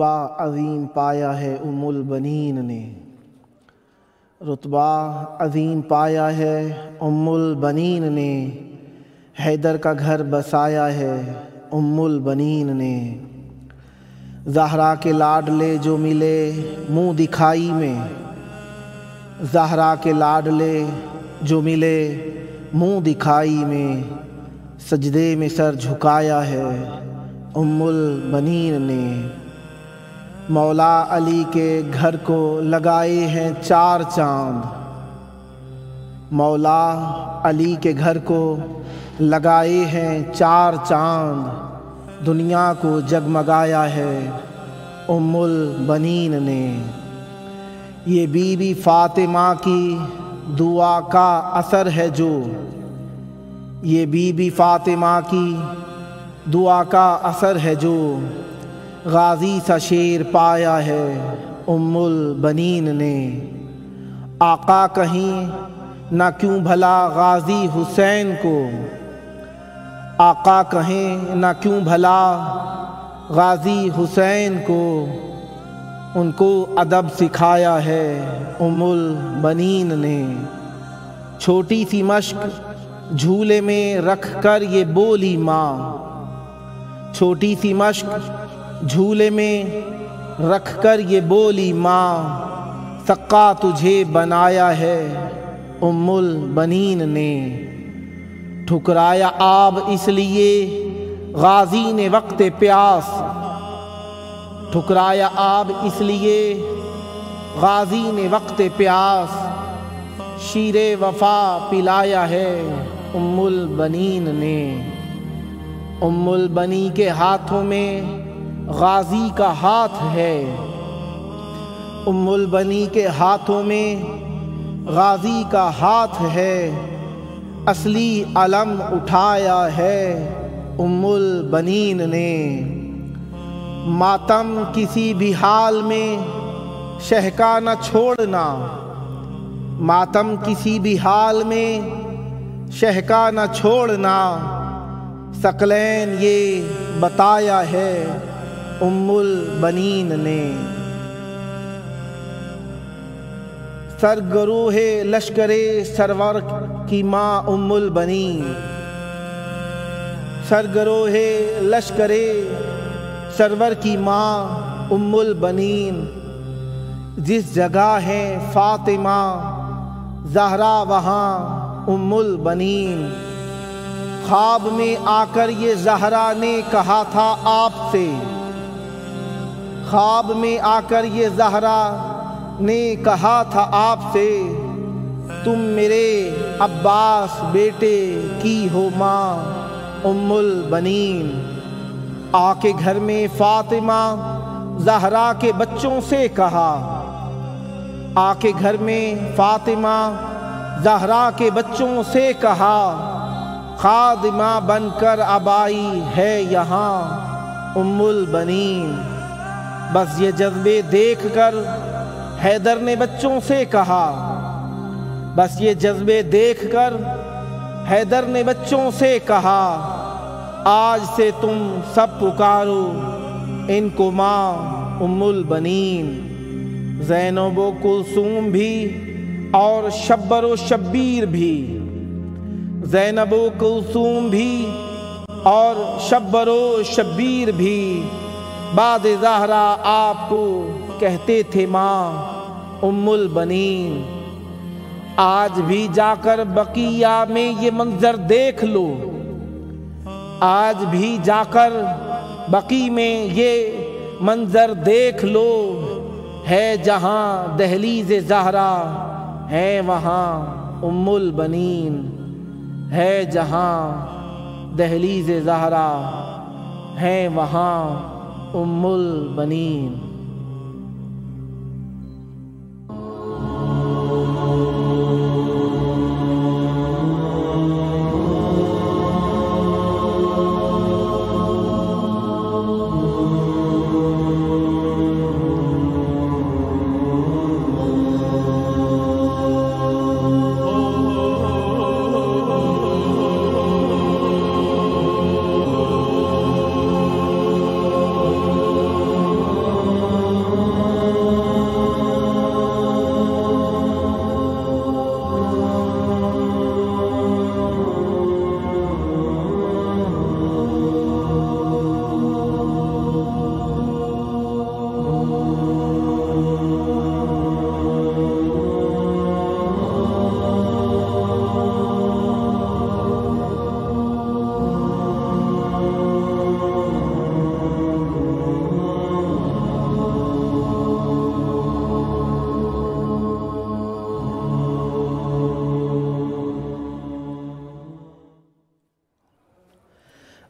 رتبہ عظیم پایا ہے ام البنین نے، رتبہ عظیم پایا ہے ام البنین نے، حیدر کا گھر بسایا ہے ام البنین نے۔ زہرا کے لاڈلے جو ملے منہ دکھائی میں، زہرا کے لاڈلے جو ملے منہ دکھائی میں، سجدے میں سر جھکایا ہے ام البنین نے۔ مولا علی کے گھر کو لگائے ہیں 4 چاند، مولا علی کے گھر کو لگائے ہیں 4 چاند، دنیا کو جگمگایا ہے ام البنین نے۔ یہ بی بی فاطمہ کی دعا کا اثر ہے جو، یہ بی بی فاطمہ کی دعا کا اثر ہے جو، غازی سا شیر پایا ہے ام البنین نے۔ آقا کہیں نہ کیوں بھلا غازی حسین کو، آقا کہیں نہ کیوں بھلا غازی حسین کو، ان کو ادب سکھایا ہے ام البنین نے۔ چھوٹی سی مشق جھولے میں رکھ کر یہ بولی ماں، چھوٹی سی مشق جھولے میں رکھ کر یہ بولی ماں، سقا تجھے بنایا ہے ام البنین نے۔ ٹھکرایا آب اس لیے غازی نے وقت پیاس، ٹھکرایا آب اس لیے غازی نے وقت پیاس، شیر وفا پلایا ہے ام البنین نے۔ ام البنی کے ہاتھوں میں غازی کا ہاتھ ہے، ام البنی کے ہاتھوں میں غازی کا ہاتھ ہے، اصلی علم اٹھایا ہے ام البنین نے۔ ماتم کسی بھی حال میں شہ کا نہ چھوڑنا، ماتم کسی بھی حال میں شہ کا نہ چھوڑنا، ثقلین یہ بتایا ہے ام البنین نے۔ سرگروہ لشکر سرور کی ماں ام البنین، سرگروہ لشکر سرور کی ماں ام البنین، جس جگہ ہے فاطمہ زہرا وہاں ام البنین۔ خواب میں آ کر یہ زہرا نے کہا تھا آپ سے، خواب میں آ کر یہ زہرا نے کہا تھا آپ سے، تم میرے عباس بیٹے کی ہو ماں ام البنین۔ آ کے گھر میں فاطمہ زہرا کے بچوں سے کہا، آ کے گھر میں فاطمہ زہرا کے بچوں سے کہا، خادمہ بن کر اب آئی ہے یہاں ام البنین۔ بس یہ جذبے دیکھ کر حیدر نے بچوں سے کہا، بس یہ جذبے دیکھ کر حیدر نے بچوں سے کہا، آج سے تم سب پکارو ان کو ماں ام البنین۔ زینب و کلثوم بھی اور شبر و شبیر بھی، زینب و کلثوم بھی اور شبر و شبیر بھی، بعد زہرا آپ کو کہتے تھے ماں ام البنین۔ آج بھی جا کر بقیہ میں یہ منظر دیکھ لو، آج بھی جا کر بقی میں یہ منظر دیکھ لو، ہے جہاں دہلیز زہرا ہے وہاں ام البنین، ہے جہاں دہلیز زہرا ہے وہاں ام البنین۔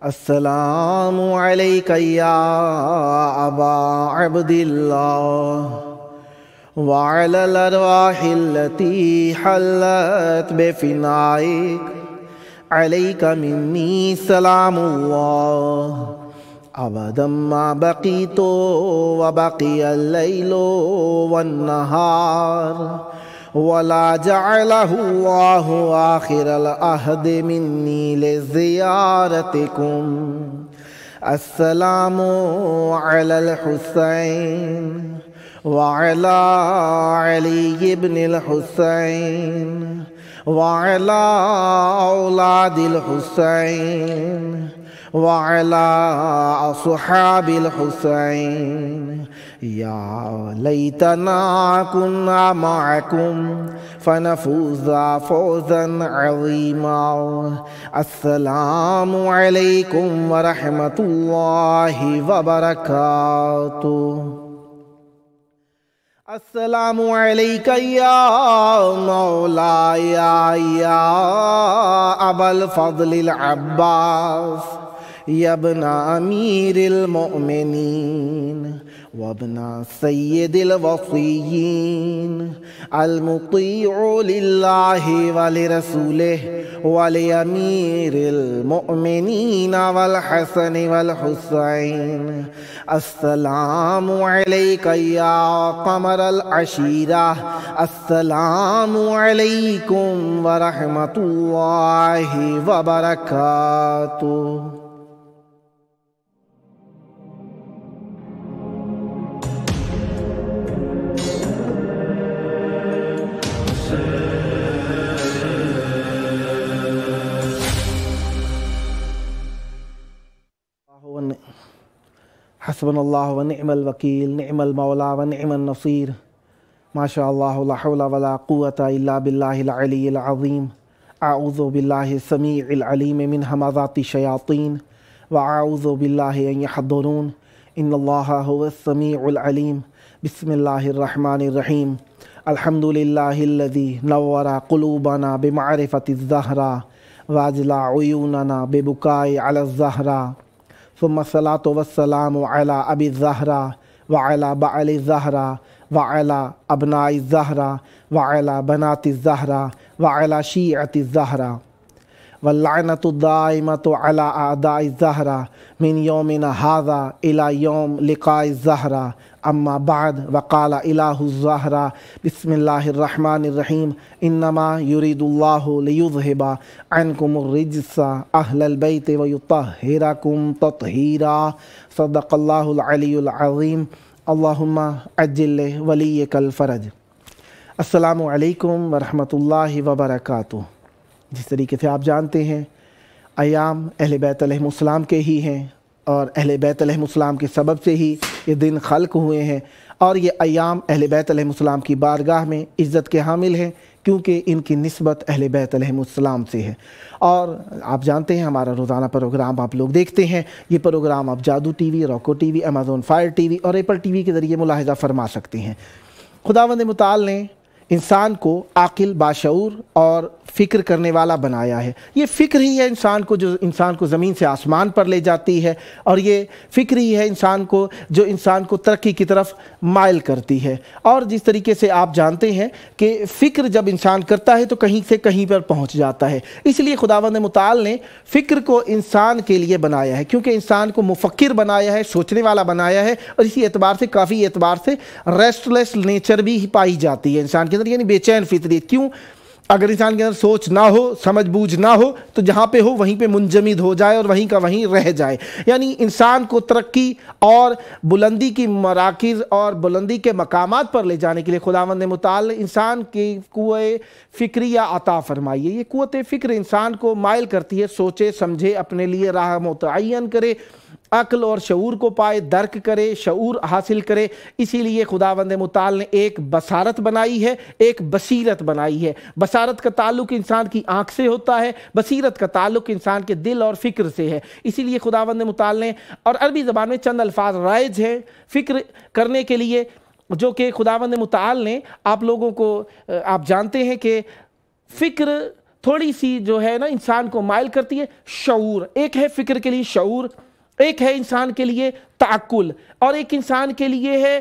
السلام علیک یا ابا عبداللہ وعلی الارواح التي حلت بفنائك علیک منی سلام اللہ ابدا ما بقیت وبقی اللیل والنہار ولا جعله الله آخر العهد مني لزيارتكم السلام على الحسين وعلى علي بن الحسين وعلى أولاد الحسين وعلى أصحاب الحسين يا ليتنا كنا معكم فنفوز فوزا عظيما السلام عليكم ورحمة الله وبركاته السلام عليك يا مولاي يا أبا الفضل العباس يا ابن أمير المؤمنين وابن سيد الوصيين المطيع لله ولرسوله ولأمير المؤمنين والحسن والحسين السلام عليك يا قمر العشيرة السلام عليكم ورحمة الله وبركاته حسبنا اللہ ونعم الوکیل نعم المولا ونعم النصیر ما شاء اللہ لا حول ولا قوة الا باللہ العلی العظیم اعوذ باللہ السمیع العلیم من ہمزات الشیاطین واعوذ باللہ ان یحضرون ان اللہ هو السمیع العلیم بسم اللہ الرحمن الرحیم الحمد للہ الذی نور قلوبنا بمعرفة الزہرا واجلى عیوننا ببکاء علی الزہرا ثم الصلاة والسلام على أبي الزهراء وعلى بعل الزهراء وعلى أبناء الزهراء وعلى بنات الزهراء وعلى شيعة الزهراء واللعنة الدائمة على أعداء الزهراء من يومنا هذا إلى يوم لقاء الزهراء أما بعد وقال إله الزهراء بسم الله الرحمن الرحيم إنما يريد الله ليذهب عنكم الرجس أهل البيت ويطهركم تطهيرا صدق الله العلي العظيم اللهم عجل وليك الفرج السلام علیکم ورحمۃ اللہ وبرکاتہ۔ جس طریقے سے آپ جانتے ہیں ایام اہل بیت علیہ السلام کے ہی ہیں اور اہل بیت علیہ السلام کے سبب سے ہی یہ دن خلق ہوئے ہیں اور یہ ایام اہل بیت علیہ السلام کی بارگاہ میں عزت کے حامل ہیں کیونکہ ان کی نسبت اہل بیت علیہ السلام سے ہے۔ اور آپ جانتے ہیں ہمارا روزانہ پروگرام آپ لوگ دیکھتے ہیں، یہ پروگرام آپ جادو ٹی وی، روکو T V, Amazon fire T V اور ایپل ٹی وی کے ذریعے ملاحظہ فرما سکتے ہیں۔ خداوند متعال نے انسان کو عاقل، باشعور اور فکر کرنے والا بنایا ہے۔ یہ فکر ہی ہے انسان کو جو انسان کو زمین سے آسمان پر لے جاتی ہے، اور یہ فکر ہی ہے انسان کو جو انسان کو ترقی کی طرف مائل کرتی ہے۔ اور جس طریقے سے آپ جانتے ہیں کہ فکر جب انسان کرتا ہے تو کہیں سے کہیں پر پہنچ جاتا ہے، اس لیے خداوند متعال نے فکر کو انسان کے لیے بنایا ہے، کیونکہ انسان کو مفکر بنایا ہے، سوچنے والا بنایا ہے، اور اسی اعتبار سے کافی اعتبار سے ریسٹلیس نیچر بھی پائی جاتی ہے انسان کے اندر، یعنی بے چین فطریت۔ کیوں؟ اگر انسان کے اندر سوچ نہ ہو، سمجھ بوجھ نہ ہو، تو جہاں پہ ہو وہیں پہ منجمد ہو جائے اور وہیں کا وہیں رہ جائے۔ یعنی انسان کو ترقی اور بلندی کی مراکز اور بلندی کے مقامات پر لے جانے کے لیے خداوند متعال نے انسان کی قوت فکریہ عطا فرمائی ہے۔ یہ قوت فکر انسان کو مائل کرتی ہے، سوچے سمجھے، اپنے لیے راہ متعین کرے، عقل اور شعور کو پائے، درک کرے، شعور حاصل کرے۔ اسی لیے خداوند متعال نے ایک بصارت بنائی ہے، ایک بصیرت بنائی ہے۔ بصارت کا تعلق انسان کی آنکھ سے ہوتا ہے، بصیرت کا تعلق انسان کے دل اور فکر سے ہے۔ اسی لیے خداوند متعال نے، اور عربی زبان میں چند الفاظ رائج ہیں فکر کرنے کے لیے، جو کہ خداوند متعال نے آپ لوگوں کو، آپ جانتے ہیں کہ فکر تھوڑی سی جو ہے نا انسان کو مائل کرتی ہے شعور. ایک ہے فکر کے لیے شعور، ایک ہے انسان کے لیے تعقل، اور ایک انسان کے لیے ہے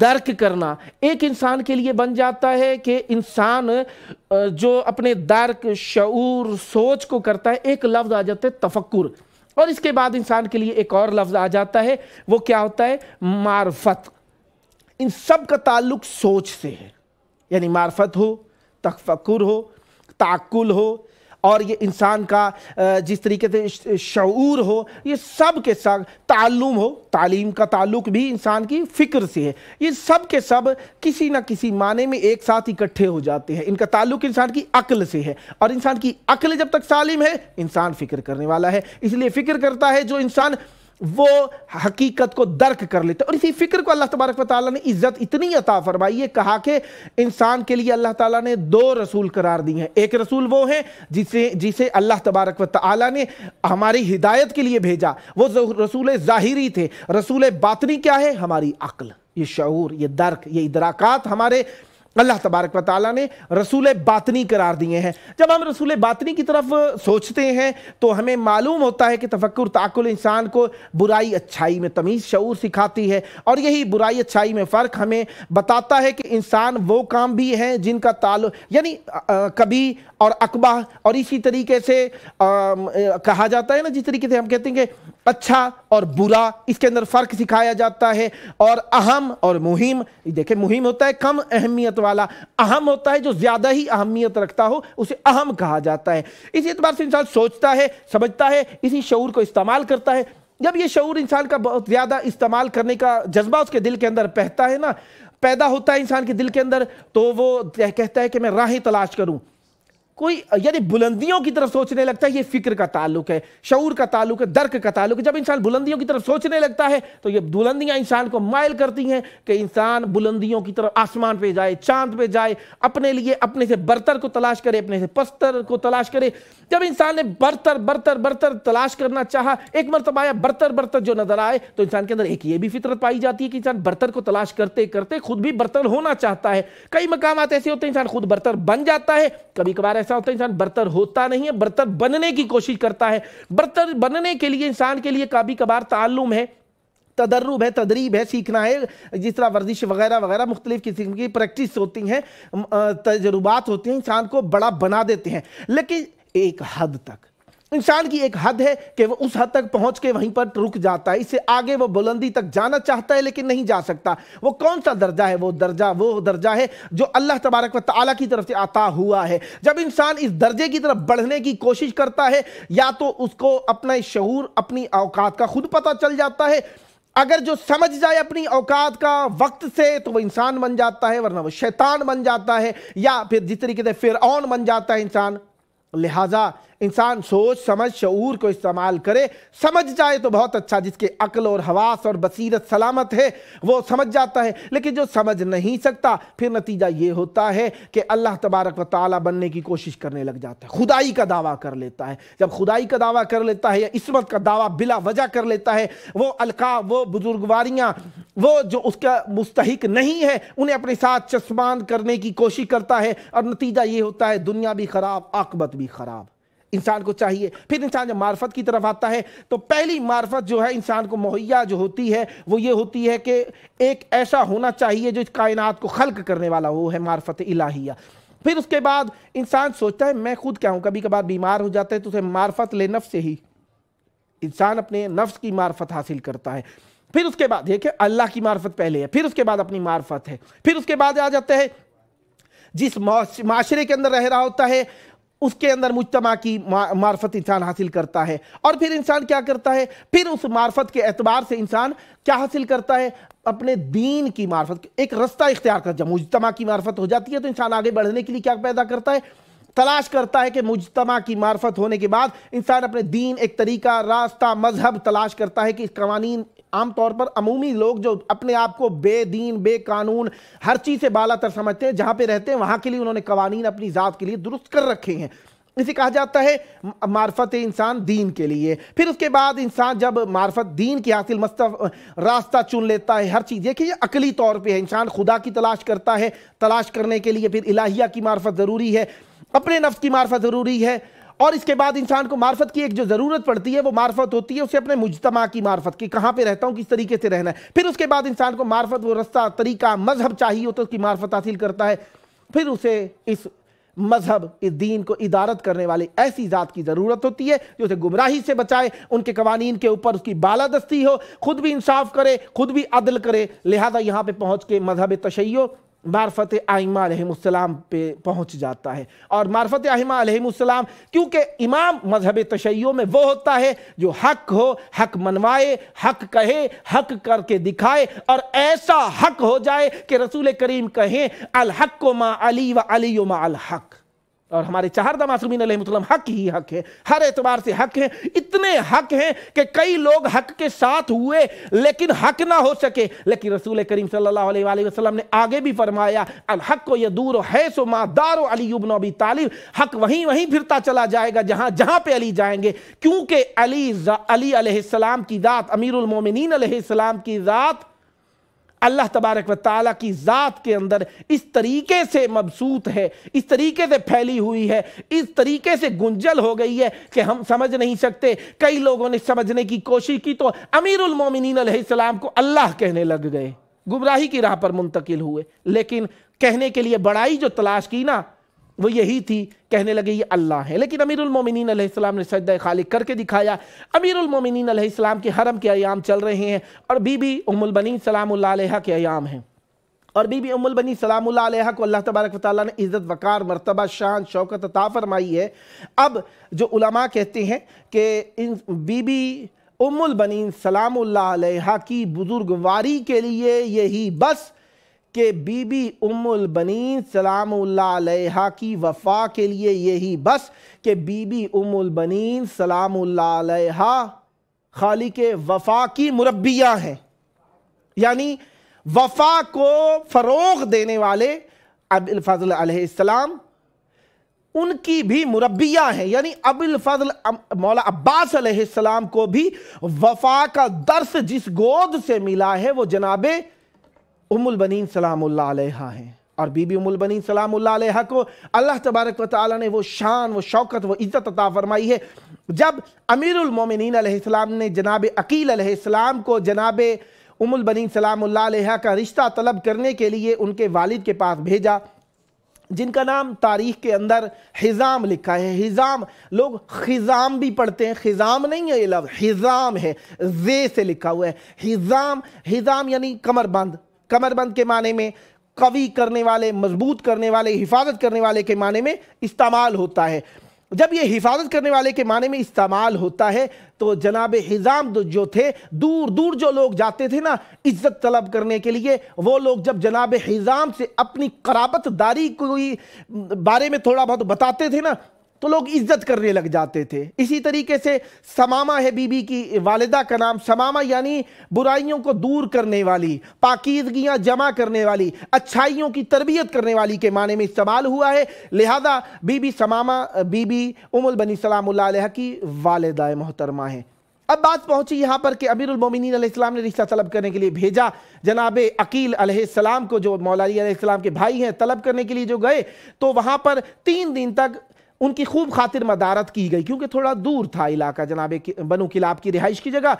درک کرنا. ایک انسان کے لیے بن جاتا ہے کہ انسان جو اپنے درک، شعور، سوچ کو کرتا ہے. ایک لفظ آ جاتا ہے تفکر، اور اس کے بعد انسان کے لیے ایک اور لفظ آ جاتا ہے، وہ کیا ہوتا ہے؟ معرفت. ان سب کا تعلق سوچ سے ہے. یعنی معرفت ہو، تفکر ہو، تعقل ہو، اور یہ انسان کا جس طریقے سے شعور ہو، یہ سب کے سب تعلم ہو. تعلیم کا تعلق بھی انسان کی فکر سے ہے. یہ سب کے سب کسی نہ کسی معنی میں ایک ساتھ اکٹھے ہو جاتے ہیں. ان کا تعلق انسان کی عقل سے ہے، اور انسان کی عقل جب تک سالم ہے انسان فکر کرنے والا ہے. اس لیے فکر کرتا ہے جو انسان وہ حقیقت کو درک کر لیتا ہے. اور اسی فکر کو اللہ تبارک و تعالیٰ نے عزت اتنی عطا فرمائی ہے، کہا کہ انسان کے لیے اللہ تعالیٰ نے 2 رسول قرار دی ہیں. ایک رسول وہ ہیں جسے اللہ تبارک و تعالیٰ نے ہماری ہدایت کے لیے بھیجا، وہ رسول ظاہری تھے. رسول باطنی کیا ہے؟ ہماری عقل، یہ شعور، یہ درک، یہ ادراکات ہمارے اللہ تبارک و تعالیٰ نے رسول باطنی قرار دیے ہیں. جب ہم رسول باطنی کی طرف سوچتے ہیں تو ہمیں معلوم ہوتا ہے کہ تفکر، تعقل انسان کو برائی اچھائی میں تمیز، شعور سکھاتی ہے. اور یہی برائی اچھائی میں فرق ہمیں بتاتا ہے کہ انسان وہ کام بھی ہیں جن کا تعلق، یعنی کبھی اور اقبح، اور اسی طریقے سے کہا جاتا ہے نا، جس طریقے سے ہم کہتے ہیں کہ اچھا اور برا، اس کے اندر فرق سکھایا جاتا ہے. اور اہم اور مہم، دیکھیں مہم ہوتا ہے کم اہمیت والا، اہم ہوتا ہے جو زیادہ ہی اہمیت رکھتا ہو، اسے اہم کہا جاتا ہے. اسی اعتبار سے انسان سوچتا ہے، سمجھتا ہے، اسی شعور کو استعمال کرتا ہے. جب یہ شعور انسان کا بہت زیادہ استعمال کرنے کا جذبہ اس کے دل کے اندر پیدا ہوتا ہے انسان کے دل کے اندر، تو وہ کہتا ہے کہ میں راہیں تلاش کروں. کوئی یعنی بلندیوں کی طرف سوچنے لگتا ہے. یہ فکر کا تعلق ہے، شعور کا تعلق ہے، درک کا تعلق ہے. جب انسان بلندیوں کی طرف سوچنے لگتا ہے تو یہ بلندیاں انسان کو مائل کرتی ہیں کہ انسان بلندیوں کی طرف، آسمان پہ جائے، چاند پہ جائے، اپنے لیے اپنے سے برتر کو تلاش کرے، اپنے سے پستر کو تلاش کرے. جب انسان نے برتر تلاش کرنا چاہا، ایک مرتبہ آیا برتر جو نظر آئے، تو انسان کے اندر ایک یہ بھی فطرت پائی جاتی ہے کہ انسان برتر کو تلاش کرتے کرتے خود بھی برتر ہونا چاہتا ہے. کئی مقامات ایسے ہوتے ہیں انسان خود برتر بن جاتا ہے، کبھی کبھار ایسا ہوتا ہے انسان برتر ہوتا نہیں ہے، برتر بننے کی کوشش کرتا ہے. برتر بننے کے لیے انسان کے لیے کبھی کبھار تعلم ہے، تدرب ہے، تدریب ہے، سیکھنا ہے. جس طرح ورزش وغیرہ وغیرہ مختلف قسم کی پریکٹس ہوتی ہیں، تجربات ہوتی ہیں، انسان کو بڑا بنا دیتے ہیں. لیکن ایک حد تک انسان کی ایک حد ہے کہ وہ اس حد تک پہنچ کے وہیں پر رک جاتا ہے. اس سے آگے وہ بلندی تک جانا چاہتا ہے لیکن نہیں جا سکتا. وہ کون سا درجہ ہے؟ وہ درجہ ہے جو اللہ تبارک و تعالیٰ کی طرف سے عطا ہوا ہے. جب انسان اس درجے کی طرف بڑھنے کی کوشش کرتا ہے، یا تو اس کو اپنا شعور، اپنی اوقات کا خود پتہ چل جاتا ہے. اگر جو سمجھ جائے اپنی اوقات کا وقت سے تو وہ انسان بن جاتا ہے، ورنہ وہ شیطان بن جاتا ہے، یا پھر جس طریقے سے فرعون بن جاتا ہے انسان. لہٰذا انسان سوچ سمجھ شعور کو استعمال کرے. سمجھ جائے تو بہت اچھا، جس کے عقل اور حواس اور بصیرت سلامت ہے وہ سمجھ جاتا ہے. لیکن جو سمجھ نہیں سکتا، پھر نتیجہ یہ ہوتا ہے کہ اللہ تبارک و تعالیٰ بننے کی کوشش کرنے لگ جاتا ہے، خدائی کا دعویٰ کر لیتا ہے. جب خدائی کا دعویٰ کر لیتا ہے یا عصمت کا دعویٰ بلا وجہ کر لیتا ہے، وہ القاب، وہ بزرگواریاں، وہ جو اس کا مستحق نہیں ہے، انہیں اپنے ساتھ چسپاں کرنے کی کوشش کرتا ہے. اور نتیجہ یہ ہوتا ہے دنیا بھی خراب، عاقبت بھی خراب. انسان کو چاہیے، پھر انسان جب معرفت کی طرف آتا ہے تو پہلی معرفت جو ہے انسان کو مہیا جو ہوتی ہے وہ یہ ہوتی ہے کہ ایک ایسا ہونا چاہیے جو اس کائنات کو خلق کرنے والا، وہ ہے معرفت الہیہ. پھر اس کے بعد انسان سوچتا ہے میں خود کیا ہوں. کبھی کبھار بیمار ہو جاتا ہے تو اسے معرفت لے نفس سے ہی انسان اپنے نفس کی معرفت حاصل کرتا ہے. پھر اس کے بعد دیکھیں اللہ کی معرفت پہلے ہے، پھر اس کے بعد اپنی معرفت ہے. پھر اس کے بعد آ جاتے ہیں جس معاشرے کے اندر رہ رہا ہوتا ہے اس کے اندر مجتمع کی معرفت انسان حاصل کرتا ہے. اور پھر انسان کیا کرتا ہے؟ پھر اس معرفت کے اعتبار سے انسان کیا حاصل کرتا ہے؟ اپنے دین کی معرفت، ایک رستہ اختیار کرتا ہے. جب مجتمع کی معرفت ہو جاتی ہے تو انسان آگے بڑھنے کے لیے کیا پیدا کرتا ہے؟ تلاش کرتا ہے کہ مجتمع کی معرفت ہونے کے بعد انسان اپنے دین، ایک طریقہ، راستہ، مذہب تلاش کرتا ہے کہ اس قوانین، عام طور پر عمومی لوگ جو اپنے آپ کو بے دین، بے قانون، ہر چیز سے بالا تر سمجھتے ہیں، جہاں پہ رہتے ہیں وہاں کے لیے انہوں نے قوانین اپنی ذات کے لیے درست کر رکھے ہیں. اسے کہا جاتا ہے معرفت انسان دین کے لیے. پھر اس کے بعد انسان جب معرفت دین کی حاصل راستہ چن لیتا ہے، ہر چیز دیکھیے یہ عقلی طور پہ ہے. انسان خدا کی تلاش کرتا ہے، تلاش کرنے کے لیے پھر الہیہ کی معرفت ضروری ہے. اپنے نفس کی معرفت ضروری ہے، اور اس کے بعد انسان کو معرفت کی ایک جو ضرورت پڑتی ہے وہ معرفت ہوتی ہے اسے اپنے مجتمع کی معرفت کی، کہاں پہ رہتا ہوں، کس طریقے سے رہنا ہے۔ پھر اس کے بعد انسان کو معرفت، وہ رستہ، طریقہ، مذہب چاہیے ہوتا ہے، اس کی معرفت حاصل کرتا ہے۔ پھر اسے اس مذہب، اس دین کو ادارت کرنے والے ایسی ذات کی ضرورت ہوتی ہے جو اسے گمراہی سے بچائے، ان کے قوانین کے اوپر اس کی بالادستی ہو، خود بھی انصاف کرے، خود بھی عدل کرے۔ لہذا یہاں پہ پہنچ کے مذہب تشیع معرفت ائمہ علیہ السلام پہ پہنچ جاتا ہے۔ اور معرفت ائمہ علیہ السلام، کیونکہ امام مذہب تشیع میں وہ ہوتا ہے جو حق ہو، حق منوائے، حق کہے، حق کر کے دکھائے، اور ایسا حق ہو جائے کہ رسول کریم کہیں الحق مع علی و علی مع الحق۔ اور ہمارے چہاردہ معصومین علیہ السلام حق ہی حق ہے، ہر اعتبار سے حق ہیں، اتنے حق ہیں کہ کئی لوگ حق کے ساتھ ہوئے لیکن حق نہ ہو سکے، لیکن رسول کریم صلی اللہ علیہ وآلہ وسلم نے آگے بھی فرمایا الحق یدور حیث ما دار علی بن ابی طالب، حق وہیں پھرتا چلا جائے گا جہاں پہ علی جائیں گے، کیونکہ علی علیہ السلام کی ذات، امیر المومنین علیہ السلام کی ذات اللہ تبارک و تعالیٰ کی ذات کے اندر اس طریقے سے مبسوط ہے، اس طریقے سے پھیلی ہوئی ہے، اس طریقے سے گنجل ہو گئی ہے کہ ہم سمجھ نہیں سکتے۔ کئی لوگوں نے سمجھنے کی کوشش کی تو امیر المومنین علیہ السلام کو اللہ کہنے لگ گئے، گمراہی کی راہ پر منتقل ہوئے۔ لیکن کہنے کے لیے بڑائی جو تلاش کی نا وہ یہی تھی، کہنے لگے یہ اللہ ہے۔ لیکن امیر المومنین علیہ السلام نے سجدہ خالق کر کے دکھایا۔ امیر المومنین علیہ السلام کے حرم کے ایام چل رہے ہیں، اور بی بی ام البنین سلام اللہ علیہ کے ایام ہیں، اور بی بی ام البنین سلام اللہ علیہ کو اللہ تبارک و تعالیٰ نے عزت، وقار، مرتبہ، شان، شوکت عطا فرمائی ہے۔ اب جو علماء کہتے ہیں کہ بی بی ام البنین سلام اللہ علیہ کی بزرگواری کے لیے یہی بس کہ بی بی ام البنین سلام اللہ علیہ کی وفا کے لیے یہی بس کہ بی بی ام البنین سلام اللہ علیہ خالق وفا کی مربیہ ہیں، یعنی وفا کو فروغ دینے والے ابو الفضل علیہ السلام ان کی بھی مربیہ ہیں، یعنی ابو الفضل مولا عباس علیہ السلام کو بھی وفا کا درس جس گود سے ملا ہے وہ جناب ام البنین سلام اللہ علیہ ہیں۔ اور بی بی ام البنین سلام اللہ علیہ کو اللہ تبارک و تعالیٰ نے وہ شان، وہ شوکت، وہ عزت عطا فرمائی ہے۔ جب امیر المومنین علیہ السلام نے جناب عقیل علیہ السلام کو جناب ام البنین سلام اللہ علیہ کا رشتہ طلب کرنے کے لیے ان کے والد کے پاس بھیجا، جن کا نام تاریخ کے اندر حزام لکھا ہے۔ حزام لوگ خزام بھی پڑھتے ہیں، خزام نہیں ہے یہ لفظ، حزام ہے، زے سے لکھا ہوا ہے۔ حزام یعنی کمر بند، کمر بند کے معنی میں قوی کرنے والے، مضبوط کرنے والے، حفاظت کرنے والے کے معنی میں استعمال ہوتا ہے۔ جب یہ حفاظت کرنے والے کے معنی میں استعمال ہوتا ہے تو جناب حزام جو تھے، دور دور جو لوگ جاتے تھے نا عزت طلب کرنے کے لیے، وہ لوگ جب جناب حزام سے اپنی قرابت داری کوئی بارے میں تھوڑا بہت بتاتے تھے نا تو لوگ عزت کرنے لگ جاتے تھے۔ اسی طریقے سے سمامہ ہے بی بی کی والدہ کا نام، سمامہ یعنی برائیوں کو دور کرنے والی، پاکیزگیاں جمع کرنے والی، اچھائیوں کی تربیت کرنے والی کے معنی میں استعمال ہوا ہے۔ لہذا بی بی سمامہ بی بی ام البنین سلام اللہ علیہ کی والدہ محترمہ ہیں۔ اب بات پہنچی یہاں پر کہ امیر المومنین علیہ السلام نے رشتہ طلب کرنے کے لیے بھیجا، جناب عقیل علیہ السلام کو جو مولا علی علیہ السلام کے بھائی ہیں طلب کرنے کے لیے جو گئے تو وہاں پر 3 دن تک ان کی خوب خاطر مدارت کی گئی، کیونکہ تھوڑا دور تھا علاقہ جناب بنو کلاب کی رہائش کی جگہ،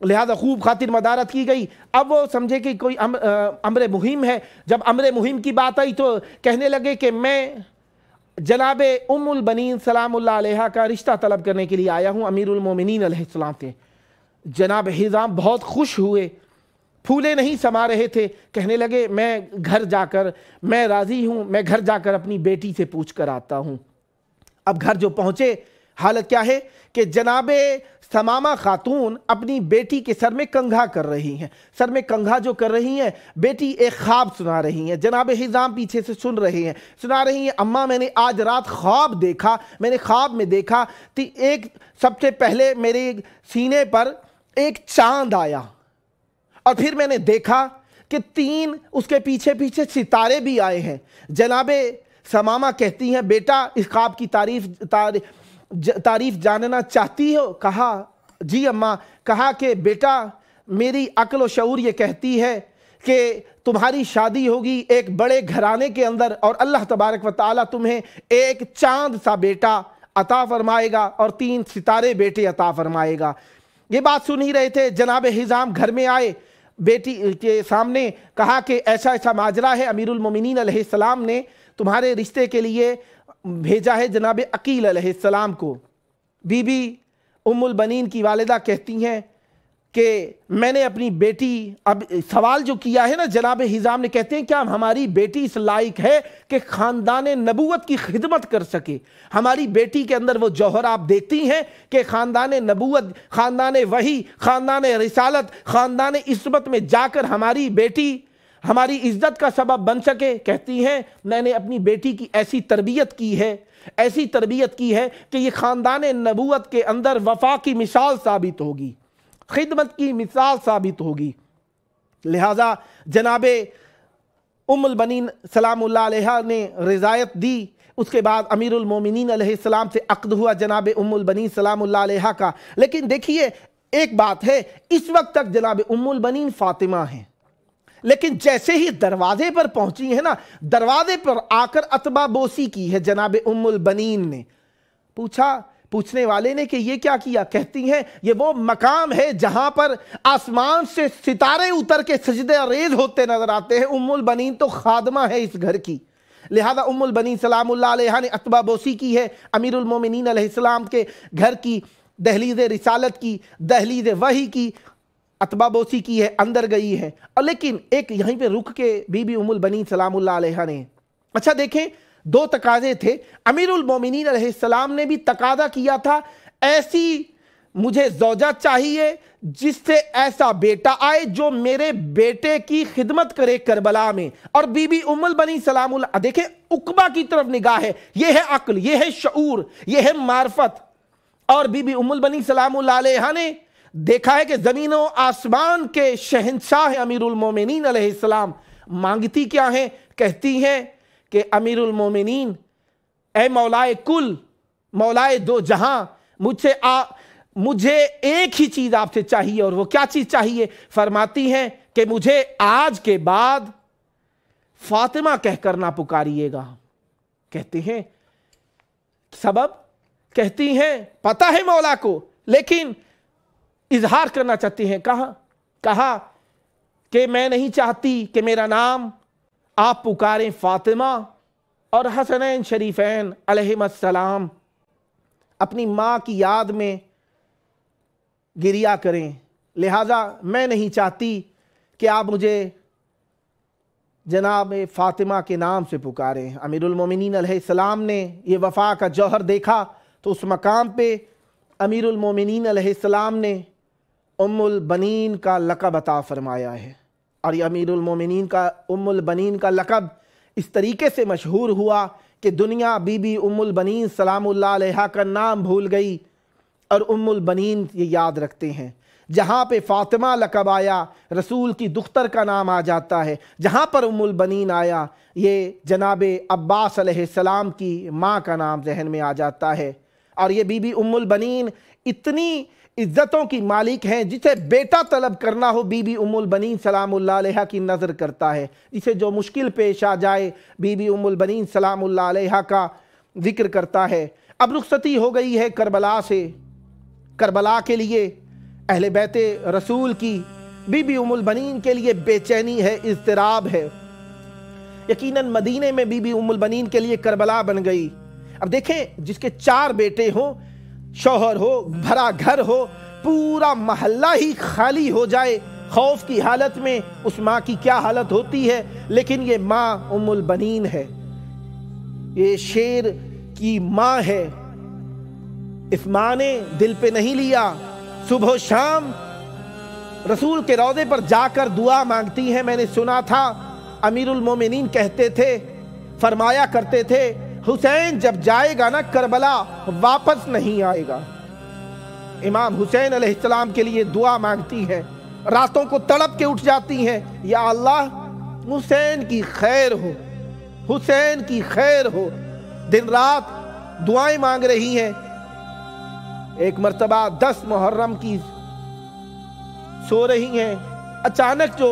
لہذا خوب خاطر مدارت کی گئی۔ اب وہ سمجھے کہ کوئی امر مہم ہے، جب امر مہم کی بات آئی تو کہنے لگے کہ میں جناب ام البنین سلام اللہ علیہ کا رشتہ طلب کرنے کے لیے آیا ہوں امیر المومنین علیہ السلام کے۔ جناب حزام بہت خوش ہوئے، پھولے نہیں سما رہے تھے، کہنے لگے میں گھر جا کر، میں راضی ہوں، میں گھر جا کر اپنی بیٹی سے پوچھ کر آتا ہوں۔ اب گھر جو پہنچے حالت کیا ہے کہ جناب ثمامہ خاتون اپنی بیٹی کے سر میں کنگھا کر رہی ہیں، سر میں کنگھا جو کر رہی ہیں، بیٹی ایک خواب سنا رہی ہیں، جناب حزام پیچھے سے سنا رہی ہیں اماں میں نے آج رات خواب دیکھا، میں نے خواب میں دیکھا ایک سب سے پہلے میرے سینے پر ایک چاند آیا، اور پھر میں نے دیکھا کہ 3 اس کے پیچھے پیچھے ستارے بھی آئے ہیں۔ جناب ثمامہ کہتی ہیں بیٹا اس خواب کی تعریف جاننا چاہتی ہو؟ کہا جی اماں۔ کہا کہ بیٹا میری عقل و شعور یہ کہتی ہے کہ تمہاری شادی ہوگی ایک بڑے گھرانے کے اندر اور اللہ تبارک و تعالیٰ تمہیں ایک چاند سا بیٹا عطا فرمائے گا اور 3 ستارے بیٹے عطا فرمائے گا۔ یہ بات سن ہی رہے تھے، جناب حزام گھر میں آئے، بیٹی کے سامنے کہا کہ ایسا ایسا ماجرا ہے، امیر المومنین علیہ السلام نے تمہارے رشتے کے لیے بھیجا ہے جناب عقیل علیہ السلام کو۔ بی بی ام البنین کی والدہ کہتی ہیں کہ میں نے اپنی بیٹی، اب سوال جو کیا ہے نا جناب حزام نے، کہتے ہیں کیا ہماری بیٹی اس لائق ہے کہ خاندان نبوت کی خدمت کر سکے؟ ہماری بیٹی کے اندر وہ جوہر آپ دیکھتی ہیں کہ خاندان نبوت، خاندان وحی، خاندان رسالت، خاندان عصمت میں جا کر ہماری بیٹی ہماری عزت کا سبب بن سکے؟ کہتی ہیں میں نے اپنی بیٹی کی ایسی تربیت کی ہے، ایسی تربیت کی ہے کہ یہ خاندان نبوت کے اندر وفا کی مثال ثابت ہوگی، خدمت کی مثال ثابت ہوگی۔ لہٰذا جناب ام البنین سلام اللہ علیہ نے رضایت دی۔ اس کے بعد امیر المومنین علیہ السلام سے عقد ہوا جناب ام البنین سلام اللہ علیہ کا۔ لیکن دیکھیے ایک بات ہے، اس وقت تک جناب ام البنین فاطمہ ہیں، لیکن جیسے ہی دروازے پر پہنچی ہے نا، دروازے پر آ کر عتبہ بوسی کی ہے جناب ام البنین نے۔ پوچھنے والے نے کہ یہ کیا کیا؟ کہتی ہیں یہ وہ مقام ہے جہاں پر آسمان سے ستارے اتر کے سجدے ریز ہوتے نظر آتے ہیں۔ ام البنین تو خادمہ ہے اس گھر کی، لہذا ام البنین سلام اللہ علیہ نے عتبہ بوسی کی ہے امیر المومنین علیہ السلام کے گھر کی، دہلیز رسالت کی، دہلیز وحی کی عتبہ بوسی کی ہے، اندر گئی ہے۔ اور لیکن ایک یہیں پہ رک کے بی بی ام البنین سلام اللہ علیہ نے، اچھا دیکھیں 2 تقاضے تھے۔ امیر المومنین علیہ السلام نے بھی تقاضا کیا تھا ایسی مجھے زوجہ چاہیے جس سے ایسا بیٹا آئے جو میرے بیٹے کی خدمت کرے کربلا میں۔ اور بی بی ام البنین سلام اللہ، دیکھیں عقبہ کی طرف نگاہ ہے، یہ ہے عقل، یہ ہے شعور، یہ ہے معرفت۔ اور بی بی ام البنین سلام اللہ علیہ نے دیکھا ہے کہ زمین و آسمان کے شہنشاہ امیر المومنین علیہ السلام مانگتی کیا ہیں؟ کہتی ہیں کہ امیر المومنین اے مولائے کل، مولائے 2 جہاں، مجھے ایک ہی چیز آپ سے چاہیے، اور وہ کیا چیز چاہیے؟ فرماتی ہیں کہ مجھے آج کے بعد فاطمہ کہہ کر نہ پکاریے گا۔ کہتے ہیں سبب؟ کہتی ہیں پتہ ہے مولا کو، لیکن اظہار کرنا چاہتی ہیں۔ کہا کہ میں نہیں چاہتی کہ میرا نام آپ پکاریں فاطمہ اور حسنین شریفین علیہم السلام اپنی ماں کی یاد میں گریا کریں، لہٰذا میں نہیں چاہتی کہ آپ مجھے جناب فاطمہ کے نام سے پکاریں۔ امیر المومنین علیہ السلام نے یہ وفا کا جوہر دیکھا تو اس مقام پہ امیر المومنین علیہ السلام نے ام البنین کا لقب عطا فرمایا ہے۔ اور یہ امیر المومنین کا ام البنین کا لقب اس طریقے سے مشہور ہوا کہ دنیا بی بی ام البنین سلام اللہ علیہ کا نام بھول گئی اور ام البنین یہ یاد رکھتے ہیں۔ جہاں پہ فاطمہ لقب آیا رسول کی دختر کا نام آ جاتا ہے، جہاں پر ام البنین آیا یہ جناب عباس علیہ السلام کی ماں کا نام ذہن میں آ جاتا ہے۔ اور یہ بی بی ام البنین اتنی عزتوں کی مالک ہیں، جسے بیٹا طلب کرنا ہو بی بی ام البنین سلام اللہ علیہ کی نظر کرتا ہے، جسے جو مشکل پیش آ جائے بی بی ام البنین سلام اللہ علیہ کا ذکر کرتا ہے۔ اب رخصتی ہو گئی ہے کربلا سے، کربلا کے لیے اہل بیت رسول کی بی بی ام البنین کے لیے بے چینی ہے، اضطراب ہے۔ یقیناً مدینے میں بی بی ام البنین کے لیے کربلا بن گئی۔ اب دیکھیں جس کے 4 بیٹے ہوں، شوہر ہو، بھرا گھر ہو، پورا محلہ ہی خالی ہو جائے، خوف کی حالت میں اس ماں کی کیا حالت ہوتی ہے۔ لیکن یہ ماں ام البنین ہے، یہ شیر کی ماں ہے۔ اس ماں نے دل پہ نہیں لیا، صبح و شام رسول کے روضے پر جا کر دعا مانگتی ہیں۔ میں نے سنا تھا امیر المومنین کہتے تھے، فرمایا کرتے تھے حسین جب جائے گا نا کربلا واپس نہیں آئے گا۔ امام حسین علیہ السلام کے لیے دعا مانگتی ہیں، راتوں کو تڑپ کے اٹھ جاتی ہیں، یا اللہ حسین کی خیر ہو، حسین کی خیر ہو۔ دن رات دعائیں مانگ رہی ہیں۔ ایک مرتبہ 10 محرم کی سو رہی ہیں، اچانک جو